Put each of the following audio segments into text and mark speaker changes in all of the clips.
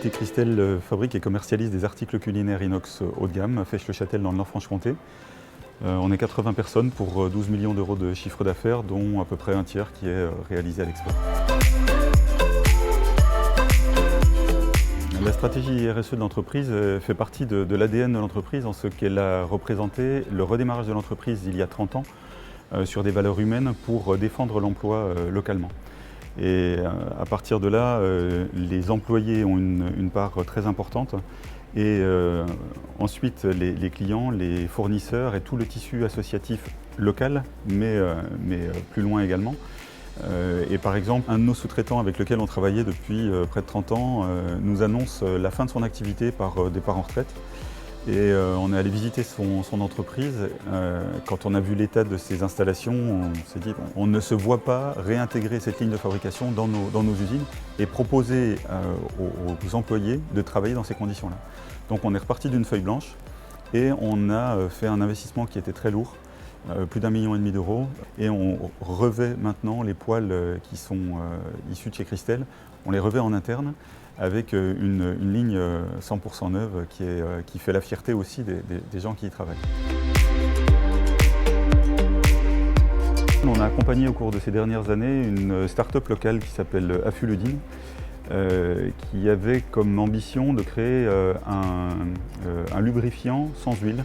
Speaker 1: Société Christelle fabrique et commercialise des articles culinaires inox haut de gamme à Fèche-le-Châtel dans le Nord-Franche-Comté. On est 80 personnes pour 12 millions d'euros de chiffre d'affaires, dont à peu près un tiers qui est réalisé à l'export. La stratégie RSE de l'entreprise fait partie de l'ADN de l'entreprise en ce qu'elle a représenté le redémarrage de l'entreprise il y a 30 ans sur des valeurs humaines pour défendre l'emploi localement. Et à partir de là, les employés ont une part très importante et ensuite les clients, les fournisseurs et tout le tissu associatif local, mais plus loin également. Et par exemple, un de nos sous-traitants avec lequel on travaillait depuis près de 30 ans nous annonce la fin de son activité par départ en retraite. Et on est allé visiter son entreprise. Quand on a vu l'état de ses installations, on s'est dit on ne se voit pas réintégrer cette ligne de fabrication dans nos usines et proposer aux employés de travailler dans ces conditions-là. Donc on est reparti d'une feuille blanche et on a fait un investissement qui était très lourd, plus d'1,5 million d'euros, et on revêt maintenant les poêles qui sont issus de chez Christelle, on les revêt en interne avec une ligne 100% neuve qui fait la fierté aussi des gens qui y travaillent. On a accompagné au cours de ces dernières années une start-up locale qui s'appelle Afuludine, qui avait comme ambition de créer un lubrifiant sans huile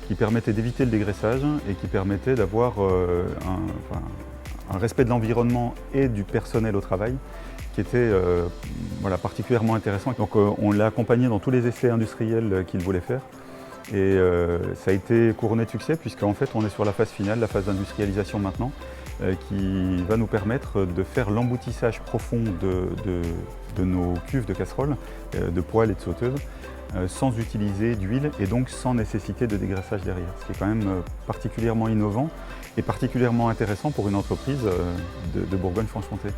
Speaker 1: qui permettait d'éviter le dégraissage et qui permettait d'avoir un respect de l'environnement et du personnel au travail qui était particulièrement intéressant. Donc on l'a accompagné dans tous les essais industriels qu'il voulait faire et ça a été couronné de succès puisqu'en fait on est sur la phase finale, la phase d'industrialisation maintenant, qui va nous permettre de faire l'emboutissage profond de nos cuves de casseroles, de poêles et de sauteuses, sans utiliser d'huile et donc sans nécessité de dégraissage derrière, ce qui est quand même particulièrement innovant et particulièrement intéressant pour une entreprise de Bourgogne-Franche-Comté.